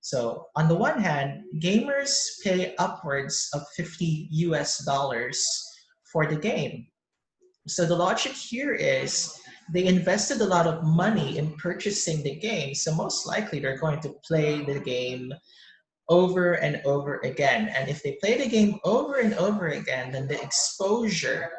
So on the one hand, gamers pay upwards of 50 US dollars for the game. So the logic here is they invested a lot of money in purchasing the game. So most likely they're going to play the game over and over again. And if they play the game over and over again, then the exposure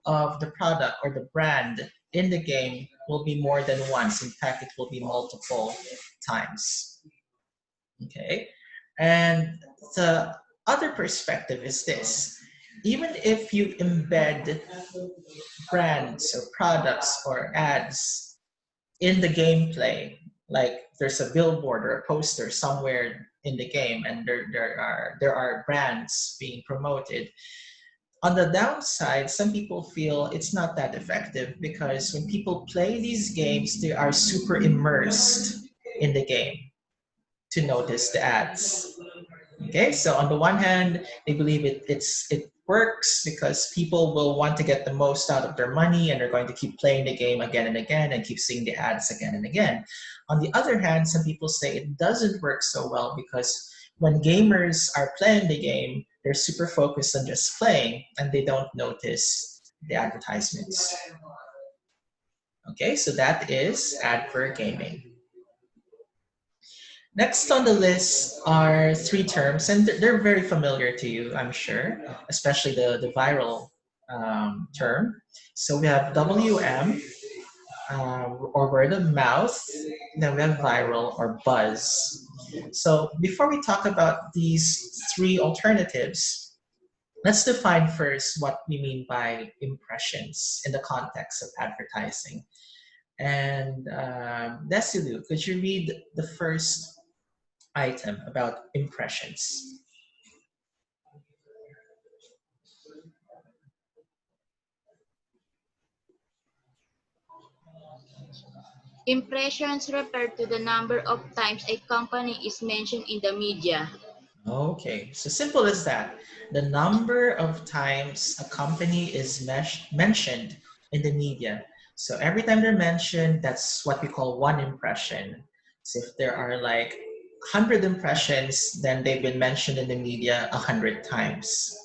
of the product or the brand in the game will be more than once. In fact, it will be multiple times. Okay. And the other perspective is this. Even if you embed brands or products or ads in the gameplay, like there's a billboard or a poster somewhere in the game and there are brands being promoted. On the downside, some people feel it's not that effective because when people play these games, they are super immersed in the game to notice the ads. Okay, so on the one hand, they believe it works because people will want to get the most out of their money and they're going to keep playing the game again and again and keep seeing the ads again and again. On the other hand, some people say it doesn't work so well because when gamers are playing the game, they're super focused on just playing and they don't notice the advertisements. Okay, so that is advert gaming. Next on the list are three terms, and they're very familiar to you, I'm sure, especially the viral term. So we have WM, or word of mouth, then we have viral or buzz. So before we talk about these three alternatives, let's define first what we mean by impressions in the context of advertising. And Desilu, could you read the first item about impressions? Impressions refer to the number of times a company is mentioned in the media. Okay, so simple as that. The number of times a company is mentioned in the media. So every time they're mentioned, that's what we call one impression. So if there are like 100 impressions, then they've been mentioned in the media 100 times.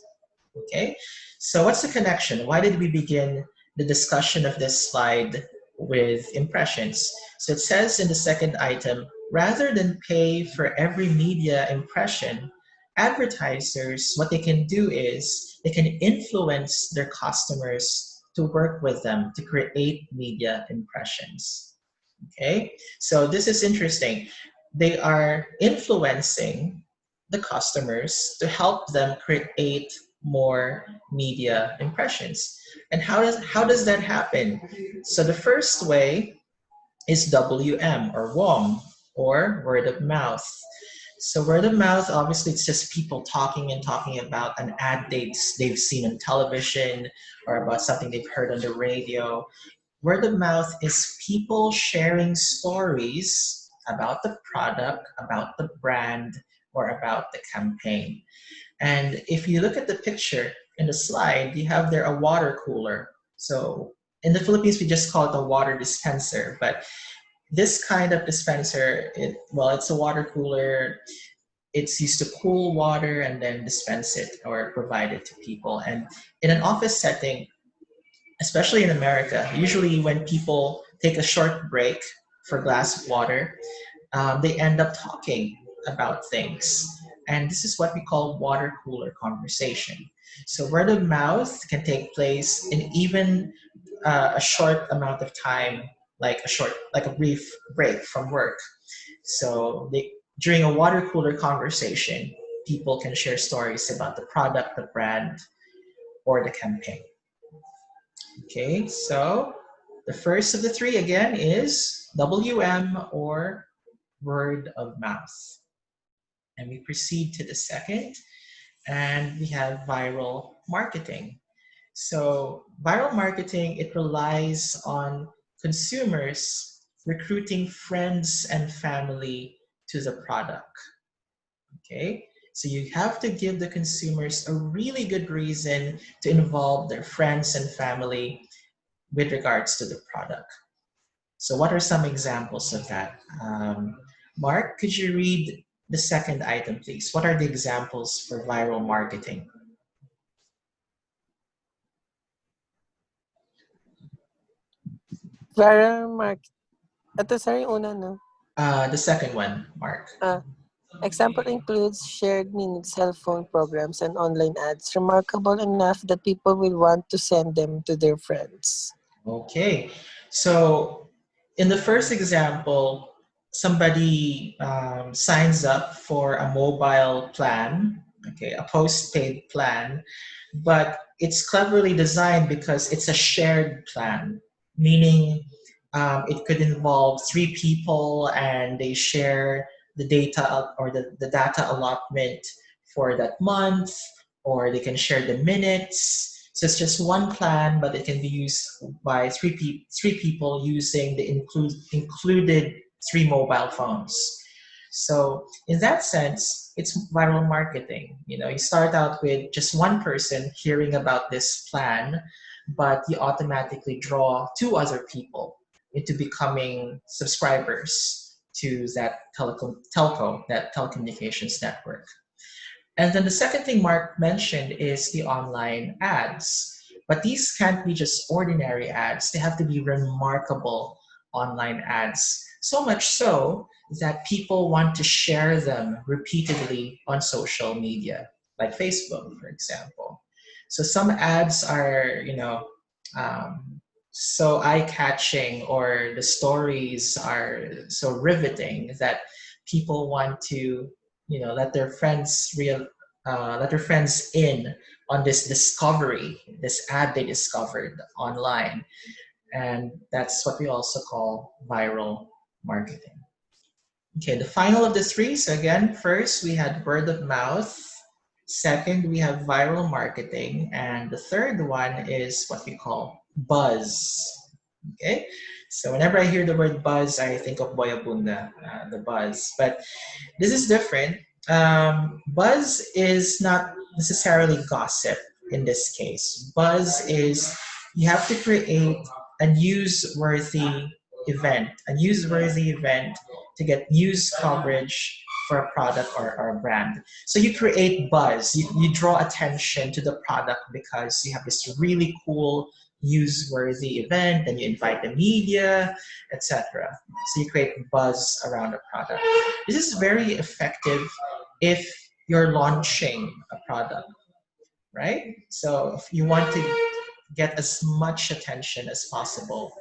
Okay, so what's the connection? Why did we begin the discussion of this slide with impressions? So it says in the second item, rather than pay for every media impression, advertisers, what they can do is they can influence their customers to work with them to create media impressions. Okay, so this is interesting. They are influencing the customers to help them create more media impressions. And how does that happen? So the first way is WM or WOM or word of mouth. So word of mouth, obviously, it's just people talking and talking about an ad they've seen on television or about something they've heard on the radio. Word of mouth is people sharing stories about the product, about the brand, or about the campaign. And if you look at the picture in the slide, you have there a water cooler. So in the Philippines, we just call it a water dispenser. But this kind of dispenser, it's a water cooler. It's used to cool water and then dispense it or provide it to people. And in an office setting, especially in America, usually when people take a short break for a glass of water, they end up talking about things. And this is what we call water cooler conversation. So word of mouth can take place in even a short amount of time, like a brief break from work. So during a water cooler conversation, people can share stories about the product, the brand, or the campaign. Okay, so the first of the three again is WM or word of mouth. And we proceed to the second, and we have viral marketing. So viral marketing, it relies on consumers recruiting friends and family to the product. Okay, so you have to give the consumers a really good reason to involve their friends and family with regards to the product. So what are some examples of that? Mark, could you read the second item, please. What are the examples for viral marketing? Viral market. Ito, sorry, una, no? The second one, Mark. Example includes shared minutes, cell phone programs, and online ads, remarkable enough that people will want to send them to their friends. Okay. So in the first example, somebody signs up for a mobile plan, okay, a postpaid plan, but it's cleverly designed because it's a shared plan, meaning it could involve three people and they share the data or the data allotment for that month, or they can share the minutes. So it's just one plan, but it can be used by three people using the included three mobile phones. So in that sense, it's viral marketing. You know, you start out with just one person hearing about this plan, but you automatically draw two other people into becoming subscribers to that that telecommunications network. And then the second thing Mark mentioned is the online ads. But these can't be just ordinary ads, they have to be remarkable online ads. So much so that people want to share them repeatedly on social media, like Facebook, for example. So some ads are, so eye-catching, or the stories are so riveting that people want to, let their friends let their friends in on this discovery, this ad they discovered online. And that's what we also call viral marketing. Okay, the final of the three. So again, first we had word of mouth. Second, we have viral marketing. And the third one is what we call buzz. Okay, so whenever I hear the word buzz, I think of Boyabunda, the buzz. But this is different. Buzz is not necessarily gossip in this case. Buzz is you have to create a newsworthy event to get news coverage for a product or a brand. So you create buzz, you draw attention to the product because you have this really cool newsworthy event and you invite the media, etc. So you create buzz around a product. This is very effective if you're launching a product, right? So if you want to get as much attention as possible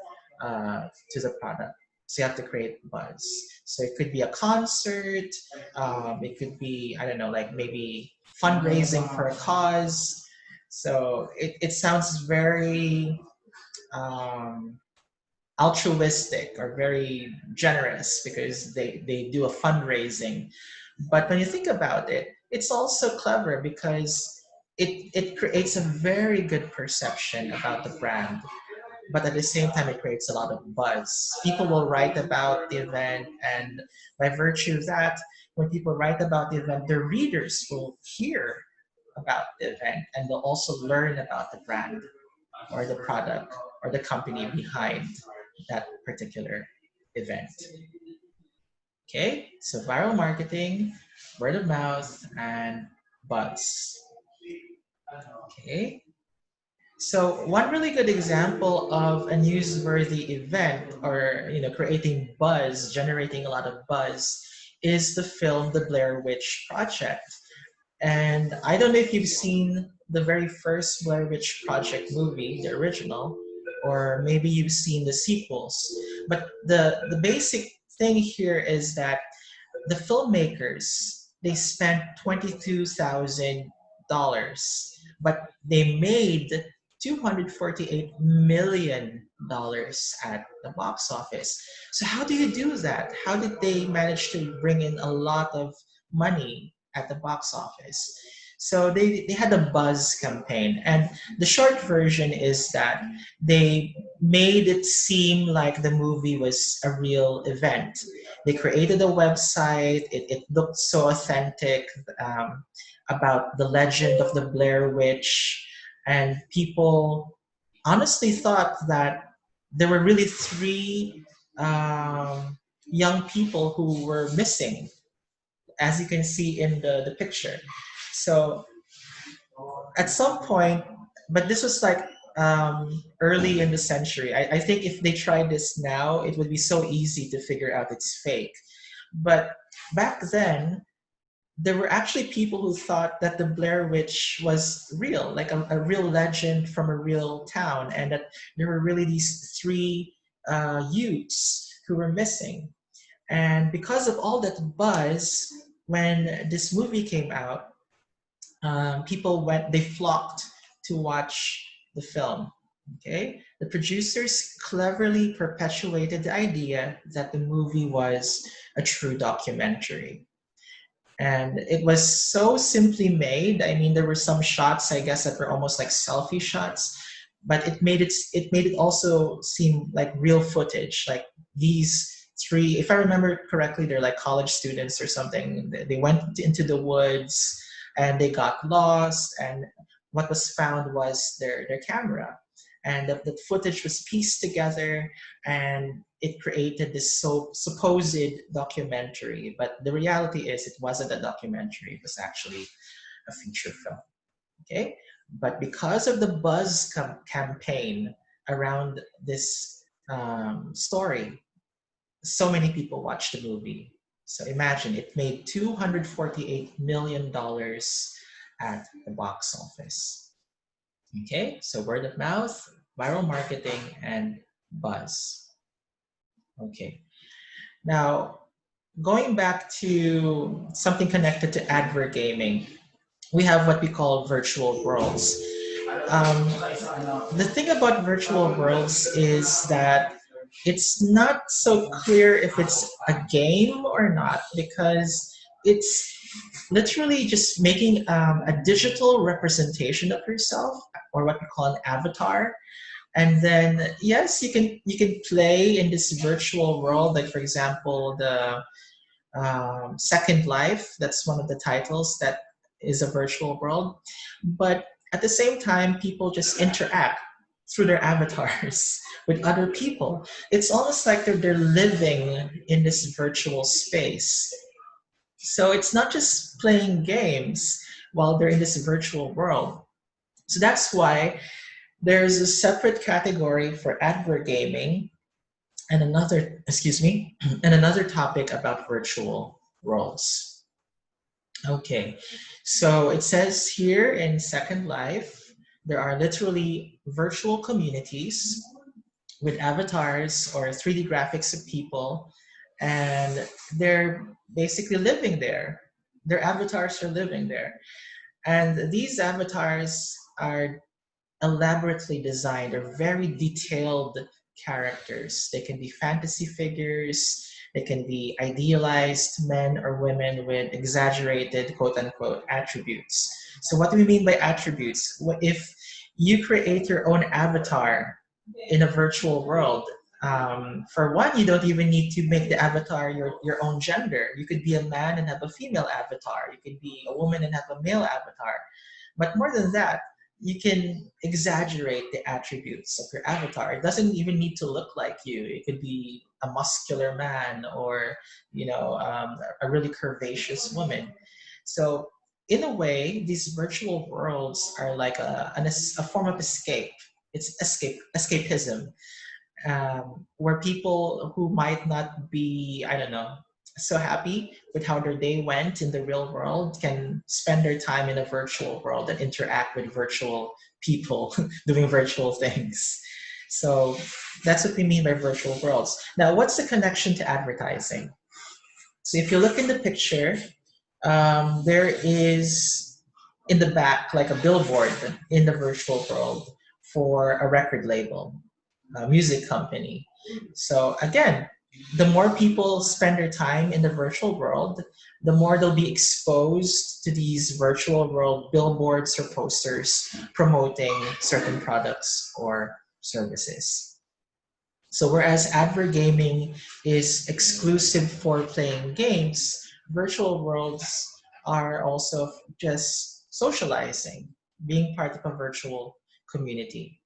to the product, so you have to create buzz. So it could be a concert, it could be, I don't know, like maybe fundraising for a cause. So it sounds very um, altruistic or very generous because they do a fundraising. But when you think about it, it's also clever because it creates a very good perception about the brand, but at the same time it creates a lot of buzz. People will write about the event, and by virtue of that, when people write about the event, their readers will hear about the event and they'll also learn about the brand or the product or the company behind that particular event. Okay, so viral marketing, word of mouth, and buzz. Okay, so one really good example of a newsworthy event, or creating buzz, generating a lot of buzz, is the film The Blair Witch Project. And I don't know if you've seen the very first Blair Witch Project movie, the original, or maybe you've seen the sequels. But the basic thing here is that the filmmakers, they spent $22,000, but they made $248 million at the box office. So how do you do that? How did they manage to bring in a lot of money at the box office? So they had a buzz campaign, and the short version is that they made it seem like the movie was a real event. They created a website. It looked so authentic, about the legend of the Blair Witch, and people honestly thought that there were really three young people who were missing. as you can see in the picture. So at some point, but this was like early in the century. I think if they tried this now, it would be so easy to figure out it's fake. But back then, there were actually people who thought that the Blair Witch was real, like a real legend from a real town, and that there were really these three youths who were missing. And because of all that buzz, when this movie came out, they flocked to watch the film. Okay, the producers cleverly perpetuated the idea that the movie was a true documentary, and it was so simply made. I mean, there were some shots, I guess, that were almost like selfie shots, but it made it also seem like real footage. Like these three, if I remember correctly, they're like college students or something. They went into the woods and they got lost, and what was found was their camera, and the footage was pieced together, and it created this supposed documentary. But the reality is, it wasn't a documentary. It was actually a feature film. Okay, but because of the buzz campaign around this story, so many people watched the movie. So imagine, it made $248 million at the box office. Okay, so word of mouth, viral marketing, and buzz. Okay, now going back to something connected to advert gaming, we have what we call virtual worlds. Um, the thing about virtual worlds is that it's not so clear if it's a game or not, because it's literally just making a digital representation of yourself, or what we call an avatar. And then yes, you can play in this virtual world. Like for example, the Second Life. That's one of the titles that is a virtual world. But at the same time, people just interact through their avatars with other people. It's almost like they're living in this virtual space. So it's not just playing games while they're in this virtual world. So that's why there's a separate category for advert gaming, and another, excuse me, and another topic about virtual worlds. Okay, so it says here in Second Life, there are literally virtual communities with avatars or 3D graphics of people, and they're basically living there. Their avatars are living there. And these avatars are elaborately designed, are very detailed characters. They can be fantasy figures, they can be idealized men or women with exaggerated quote unquote attributes. So, what do we mean by attributes? If you create your own avatar in a virtual world, for one, you don't even need to make the avatar your own gender. You could be a man and have a female avatar, you could be a woman and have a male avatar. But more than that, you can exaggerate the attributes of your avatar. It doesn't even need to look like you. It could be a muscular man, or a really curvaceous woman. So in a way, these virtual worlds are like a form of escape. It's escapism, where people who might not be, I don't know, so happy with how their day went in the real world can spend their time in a virtual world and interact with virtual people doing virtual things. So that's what we mean by virtual worlds. Now, what's the connection to advertising? So if you look in the picture, there is in the back like a billboard in the virtual world for a record label, a music company. So again, the more people spend their time in the virtual world, the more they'll be exposed to these virtual world billboards or posters promoting certain products or services. So whereas advert gaming is exclusive for playing games, virtual worlds are also just socializing, being part of a virtual community.